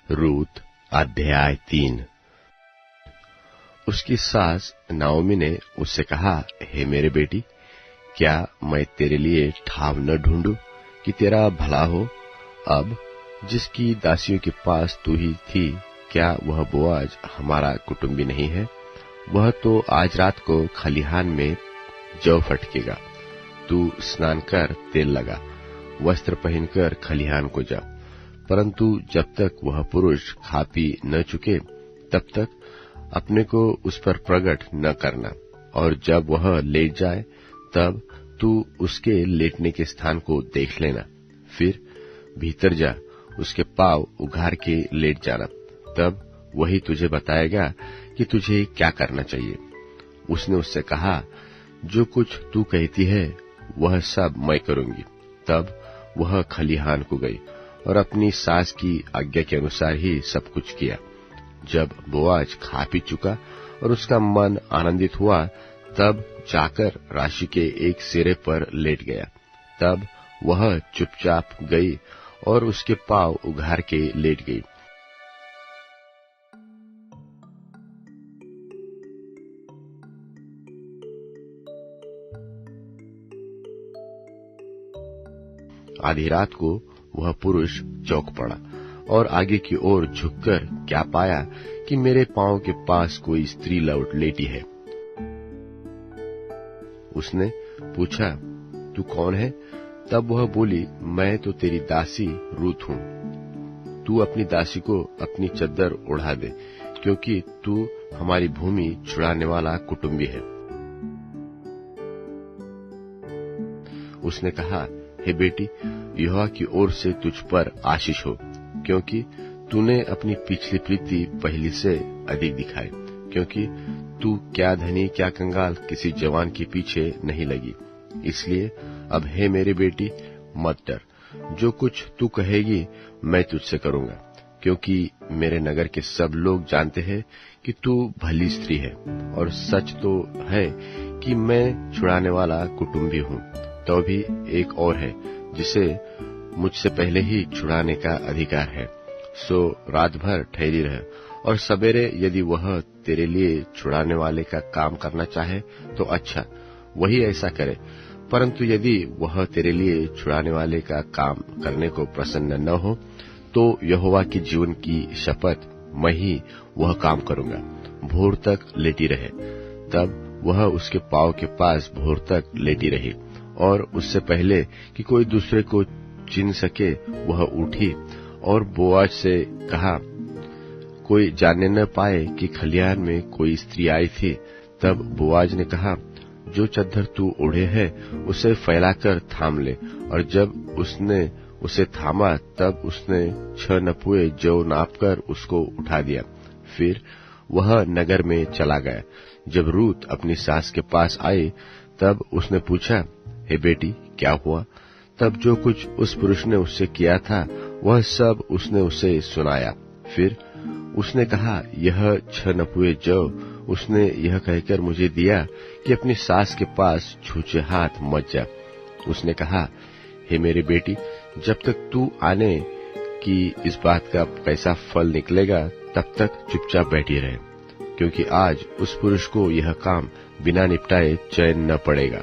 रूत अध्याय 3। उसकी सास नाओमी ने उससे कहा, हे मेरे बेटी, क्या मैं तेरे लिए ठाव न ढूंढूं कि तेरा भला हो? अब जिसकी दासियों के पास तू ही थी, क्या वह बोआज हमारा कुटुंबी नहीं है? वह तो आज रात को खलिहान में जौ फटकेगा। तू स्नान कर, तेल लगा, वस्त्र पहनकर खलिहान को जा। परंतु जब तक वह पुरुष खा पी न चुके, तब तक अपने को उस पर प्रकट न करना, और जब वह लेट जाए तब तू उसके लेटने के स्थान को देख लेना। फिर भीतर जा, उसके पांव उघार के लेट जाना, तब वही तुझे बताएगा कि तुझे क्या करना चाहिए। उसने उससे कहा, जो कुछ तू कहती है वह सब मैं करूंगी। तब वह खलिहान को गई और अपनी सास की आज्ञा के अनुसार ही सब कुछ किया। जब बोआज खा पी चुका और उसका मन आनंदित हुआ, तब जाकर राशि के एक सिरे पर लेट गया। तब वह चुपचाप गई और उसके पांव उघार के लेट गई। आधी रात को वह पुरुष चौंक पड़ा और आगे की ओर झुककर क्या पाया कि मेरे पांव के पास कोई स्त्री लौट लेटी है। उसने पूछा, तू कौन है? तब वह बोली, मैं तो तेरी दासी रूत हूं। तू अपनी दासी को अपनी चद्दर उड़ा दे, क्योंकि तू हमारी भूमि छुड़ाने वाला कुटुंबी है। उसने कहा, हे बेटी, यहोवा की ओर से तुझ पर आशीष हो, क्योंकि तूने अपनी पिछली प्रीति पहली से अधिक दिखाई, क्योंकि तू क्या धनी क्या कंगाल किसी जवान के पीछे नहीं लगी। इसलिए अब हे मेरी बेटी, मत डर। जो कुछ तू कहेगी मैं तुझसे करूंगा, क्योंकि मेरे नगर के सब लोग जानते हैं कि तू भली स्त्री है, और सच तो है कि मैं छुड़ाने वाला कुटुंबी हूं। तो भी एक और है जिसे मुझसे पहले ही छुड़ाने का अधिकार है। सो रात भर ठहरी रह, और सवेरे यदि वह तेरे लिए छुड़ाने वाले का काम करना चाहे तो अच्छा, वही ऐसा करे। परंतु यदि वह तेरे लिए छुड़ाने वाले का काम करने को प्रसन्न न हो, तो यहोवा के जीवन की शपथ, मैं ही वह काम करूंगा। भोर तक लेटी रहे। तब वह उसके पांव के पास भोर तक लेटी रही, और उससे पहले कि कोई दूसरे को चिन्ह सके वह उठी और बोआज से कहा, कोई जानने न पाए कि खलिहान में कोई स्त्री आई थी। तब बोआज ने कहा, जो चद्दर तू ओढ़े है उसे फैलाकर थाम ले। और जब उसने उसे थामा, तब उसने 6 नपुए जौ नापकर उसको उठा दिया। फिर वह नगर में चला गया। जब रूत अपनी सास के पास आई, तब उसने पूछा, हे बेटी, क्या हुआ? तब जो कुछ उस पुरुष ने उससे किया था वह सब उसने उसे सुनाया। फिर उसने कहा, यह 6 नपुए जौ उसने यह कहकर मुझे दिया कि अपनी सास के पास छूछे हाथ मत जा। उसने कहा, हे मेरी बेटी, जब तक तू आने कि इस बात का कैसा फल निकलेगा, तब तक चुपचाप बैठी रहे, क्योंकि आज उस पुरुष को यह काम बिना निपटाए चैन न पड़ेगा।